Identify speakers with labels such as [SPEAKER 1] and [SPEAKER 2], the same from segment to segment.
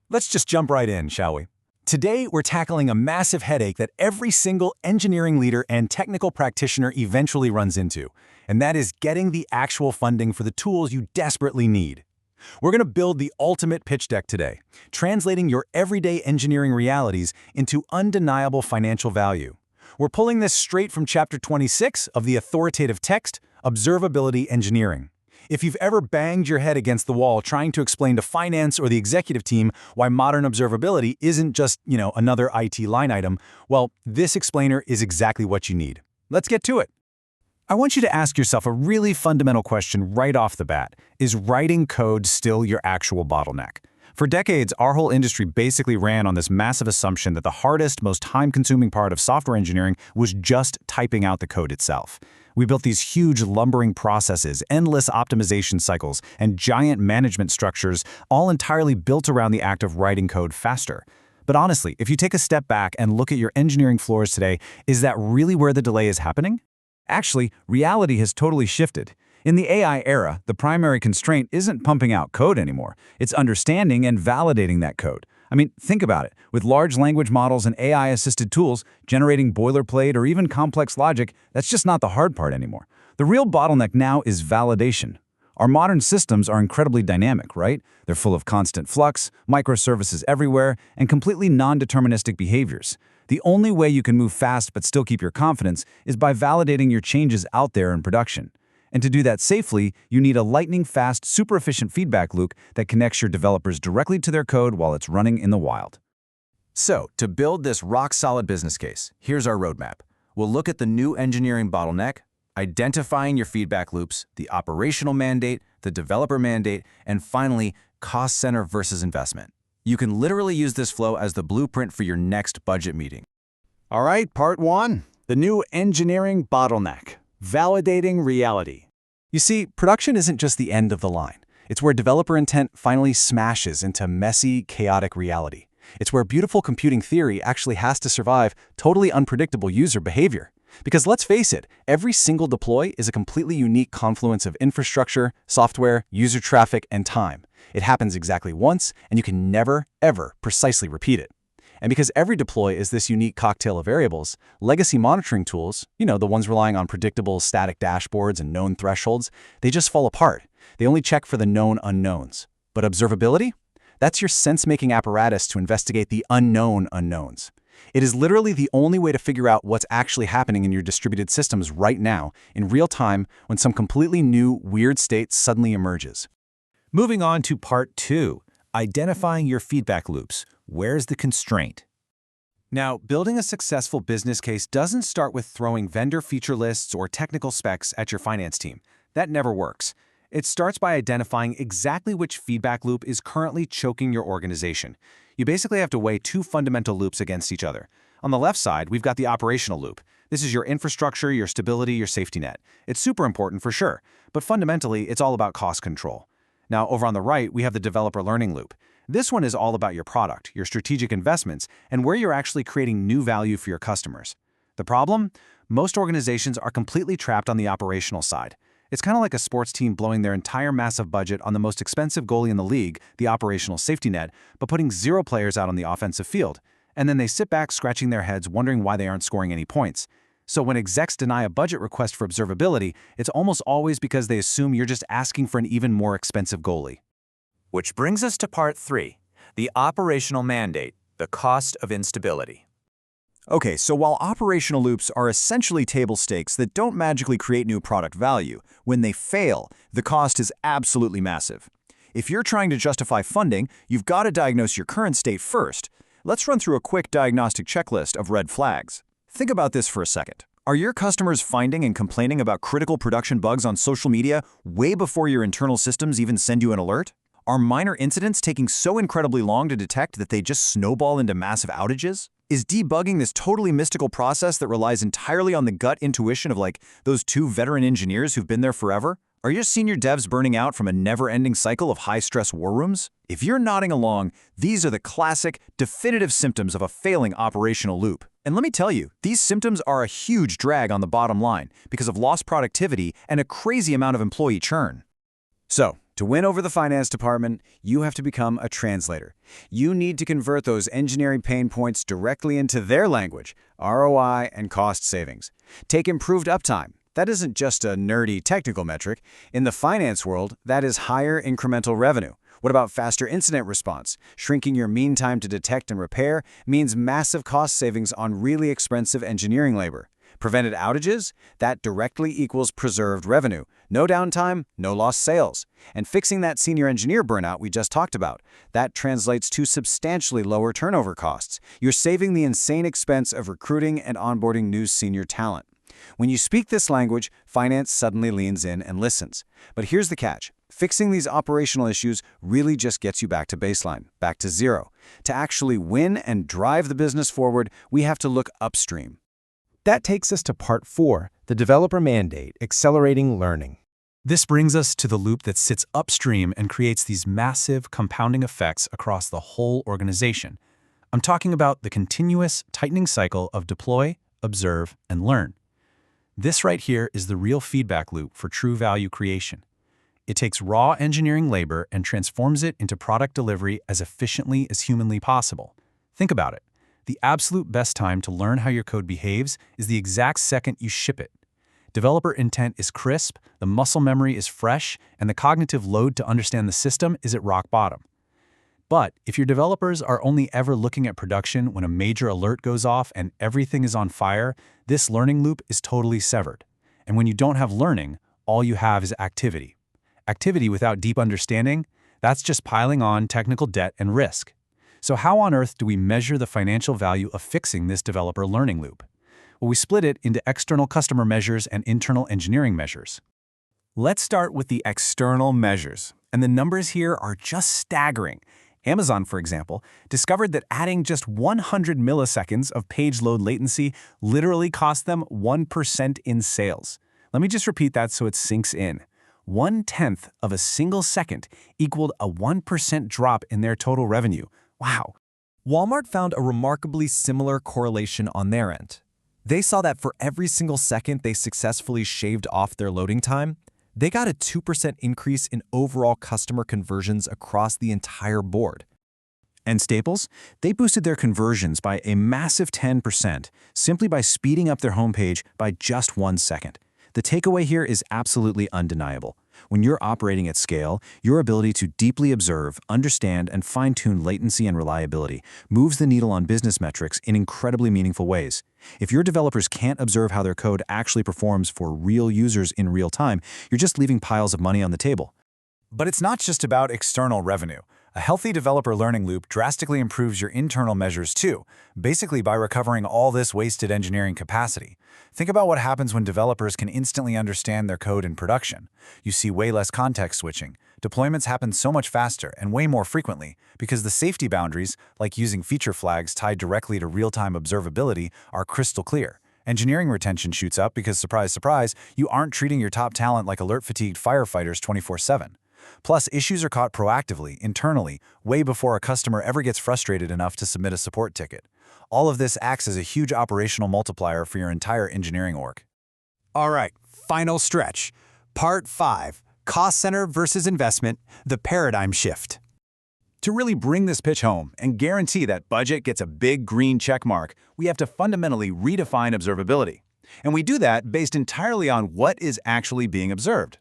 [SPEAKER 1] Let's just jump right in, shall we? Today, we're tackling a massive headache that every single engineering leader and technical practitioner eventually runs into, and that is getting the actual funding for the tools you desperately need. We're going to build the ultimate pitch deck today, translating your everyday engineering realities into undeniable financial value. We're pulling this straight from Chapter 26 of the authoritative text, Observability Engineering. If you've ever banged your head against the wall trying to explain to finance or the executive team why modern observability isn't just, another IT line item, well, this explainer is exactly what you need. Let's get to it. I want you to ask yourself a really fundamental question right off the bat. Is writing code still your actual bottleneck? For decades, our whole industry basically ran on this massive assumption that the hardest, most time-consuming part of software engineering was just typing out the code itself. We built these huge lumbering processes, endless optimization cycles, and giant management structures, all entirely built around the act of writing code faster. But honestly, if you take a step back and look at your engineering floors today, is that really where the delay is happening? Actually, reality has totally shifted. In the AI era, the primary constraint isn't pumping out code anymore. It's understanding and validating that code. I mean, think about it. With large language models and AI-assisted tools, generating boilerplate or even complex logic, that's just not the hard part anymore. The real bottleneck now is validation. Our modern systems are incredibly dynamic, right? They're full of constant flux, microservices everywhere, and completely non-deterministic behaviors. The only way you can move fast but still keep your confidence is by validating your changes out there in production. And to do that safely, you need a lightning-fast, super-efficient feedback loop that connects your developers directly to their code while it's running in the wild. So, to build this rock-solid business case, here's our roadmap. We'll look at the new engineering bottleneck, identifying your feedback loops, the operational mandate, the developer mandate, and finally, cost center versus investment. You can literally use this flow as the blueprint for your next budget meeting.
[SPEAKER 2] All right, part one, the new engineering bottleneck. Validating reality.
[SPEAKER 1] You see, production isn't just the end of the line. It's where developer intent finally smashes into messy, chaotic reality. It's where beautiful computing theory actually has to survive totally unpredictable user behavior. Because let's face it, every single deploy is a completely unique confluence of infrastructure, software, user traffic, and time. It happens exactly once, and you can never, ever precisely repeat it. And because every deploy is this unique cocktail of variables, legacy monitoring tools, the ones relying on predictable static dashboards and known thresholds, they just fall apart. They only check for the known unknowns. But observability? That's your sense-making apparatus to investigate the unknown unknowns. It is literally the only way to figure out what's actually happening in your distributed systems right now, in real time, when some completely new, weird state suddenly emerges.
[SPEAKER 3] Moving on to part two, identifying your feedback loops. Where's the constraint?
[SPEAKER 1] Now, building a successful business case doesn't start with throwing vendor feature lists or technical specs at your finance team. That never works. It starts by identifying exactly which feedback loop is currently choking your organization. You basically have to weigh two fundamental loops against each other. On the left side, we've got the operational loop. This is your infrastructure, your stability, your safety net. It's super important for sure, but fundamentally, it's all about cost control. Now, over on the right, we have the developer learning loop. This one is all about your product, your strategic investments, and where you're actually creating new value for your customers. The problem? Most organizations are completely trapped on the operational side. It's kind of like a sports team blowing their entire massive budget on the most expensive goalie in the league, the operational safety net, but putting 0 players out on the offensive field. And then they sit back scratching their heads wondering why they aren't scoring any points. So when execs deny a budget request for observability, it's almost always because they assume you're just asking for an even more expensive goalie.
[SPEAKER 3] Which brings us to part three, the operational mandate, the cost of instability.
[SPEAKER 2] Okay, so while operational loops are essentially table stakes that don't magically create new product value, when they fail, the cost is absolutely massive. If you're trying to justify funding, you've got to diagnose your current state first. Let's run through a quick diagnostic checklist of red flags. Think about this for a second. Are your customers finding and complaining about critical production bugs on social media way before your internal systems even send you an alert? Are minor incidents taking so incredibly long to detect that they just snowball into massive outages? Is debugging this totally mystical process that relies entirely on the gut intuition of those 2 veteran engineers who've been there forever? Are your senior devs burning out from a never-ending cycle of high-stress war rooms? If you're nodding along, these are the classic, definitive symptoms of a failing operational loop. And let me tell you, these symptoms are a huge drag on the bottom line because of lost productivity and a crazy amount of employee churn. So, To win over the finance department, you have to become a translator. You need to convert those engineering pain points directly into their language, ROI and cost savings. Take improved uptime. That isn't just a nerdy technical metric. In the finance world, that is higher incremental revenue. What about faster incident response? Shrinking your mean time to detect and repair means massive cost savings on really expensive engineering labor. Prevented outages? That directly equals preserved revenue. No downtime, no lost sales. And fixing that senior engineer burnout we just talked about, that translates to substantially lower turnover costs. You're saving the insane expense of recruiting and onboarding new senior talent. When you speak this language, finance suddenly leans in and listens. But here's the catch. Fixing these operational issues really just gets you back to baseline, back to zero. To actually win and drive the business forward, we have to look upstream.
[SPEAKER 1] That takes us to part 4, the developer mandate, accelerating learning. This brings us to the loop that sits upstream and creates these massive compounding effects across the whole organization. I'm talking about the continuous tightening cycle of deploy, observe, and learn. This right here is the real feedback loop for true value creation. It takes raw engineering labor and transforms it into product delivery as efficiently as humanly possible. Think about it. The absolute best time to learn how your code behaves is the exact second you ship it. Developer intent is crisp, the muscle memory is fresh, and the cognitive load to understand the system is at rock bottom. But if your developers are only ever looking at production when a major alert goes off and everything is on fire, this learning loop is totally severed. And when you don't have learning, all you have is activity. Activity without deep understanding, that's just piling on technical debt and risk. So how on earth do we measure the financial value of fixing this developer learning loop? Well, we split it into external customer measures and internal engineering measures. Let's start with the external measures, and the numbers here are just staggering. Amazon, for example, discovered that adding just 100 milliseconds of page load latency literally cost them 1% in sales. Let me just repeat that so it sinks in. 1/10 of a single second equaled a 1% drop in their total revenue. Wow.
[SPEAKER 4] Walmart found a remarkably similar correlation on their end. They saw that for every single second they successfully shaved off their loading time, they got a 2% increase in overall customer conversions across the entire board.
[SPEAKER 1] And Staples? They boosted their conversions by a massive 10% simply by speeding up their homepage by just 1 second. The takeaway here is absolutely undeniable. When you're operating at scale, your ability to deeply observe, understand, and fine-tune latency and reliability moves the needle on business metrics in incredibly meaningful ways. If your developers can't observe how their code actually performs for real users in real time, you're just leaving piles of money on the table. But it's not just about external revenue. A healthy developer learning loop drastically improves your internal measures too, basically by recovering all this wasted engineering capacity. Think about what happens when developers can instantly understand their code in production. You see way less context switching. Deployments happen so much faster and way more frequently because the safety boundaries, like using feature flags tied directly to real-time observability, are crystal clear. Engineering retention shoots up because, surprise, surprise, you aren't treating your top talent like alert-fatigued firefighters 24/7. Plus, issues are caught proactively, internally, way before a customer ever gets frustrated enough to submit a support ticket. All of this acts as a huge operational multiplier for your entire engineering org.
[SPEAKER 5] All right, final stretch. Part 5, cost center versus investment, the paradigm shift.
[SPEAKER 1] To really bring this pitch home and guarantee that budget gets a big green check mark, we have to fundamentally redefine observability. And we do that based entirely on what is actually being observed.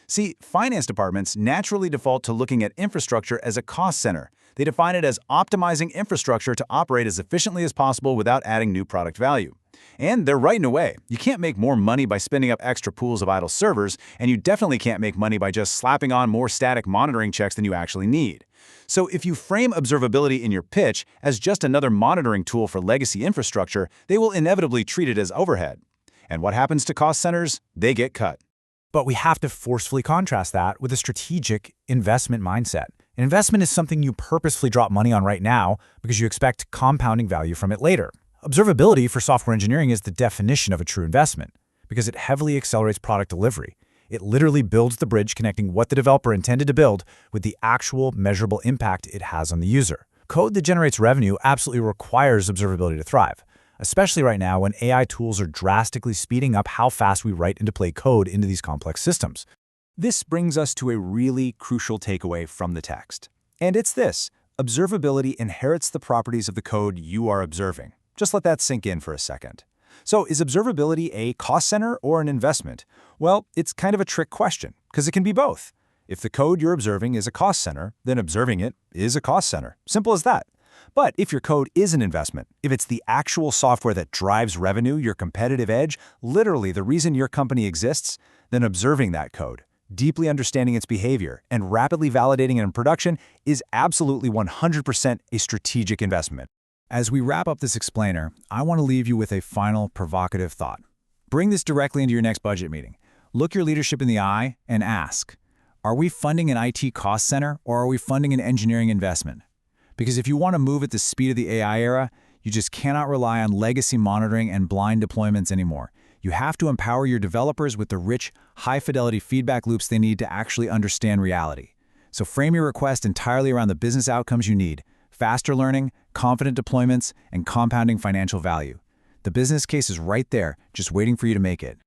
[SPEAKER 1] See, finance departments naturally default to looking at infrastructure as a cost center. They define it as optimizing infrastructure to operate as efficiently as possible without adding new product value. And they're right in a way. You can't make more money by spinning up extra pools of idle servers, and you definitely can't make money by just slapping on more static monitoring checks than you actually need. So if you frame observability in your pitch as just another monitoring tool for legacy infrastructure, they will inevitably treat it as overhead. And what happens to cost centers? They get cut. But we have to forcefully contrast that with a strategic investment mindset. An investment is something you purposefully drop money on right now because you expect compounding value from it later. Observability for software engineering is the definition of a true investment because it heavily accelerates product delivery. It literally builds the bridge connecting what the developer intended to build with the actual measurable impact it has on the user. Code that generates revenue absolutely requires observability to thrive, especially right now when AI tools are drastically speeding up how fast we write and deploy code into these complex systems. This brings us to a really crucial takeaway from the text. And it's this: observability inherits the properties of the code you are observing. Just let that sink in for a second. So is observability a cost center or an investment? Well, it's kind of a trick question, because it can be both. If the code you're observing is a cost center, then observing it is a cost center. Simple as that. But if your code is an investment, if it's the actual software that drives revenue, your competitive edge, literally the reason your company exists, then observing that code, deeply understanding its behavior, and rapidly validating it in production is absolutely 100% a strategic investment.
[SPEAKER 2] As we wrap up this explainer, I want to leave you with a final provocative thought. Bring this directly into your next budget meeting. Look your leadership in the eye and ask, are we funding an IT cost center or are we funding an engineering investment? Because if you want to move at the speed of the AI era, you just cannot rely on legacy monitoring and blind deployments anymore. You have to empower your developers with the rich, high-fidelity feedback loops they need to actually understand reality. So frame your request entirely around the business outcomes you need: faster learning, confident deployments, and compounding financial value. The business case is right there, just waiting for you to make it.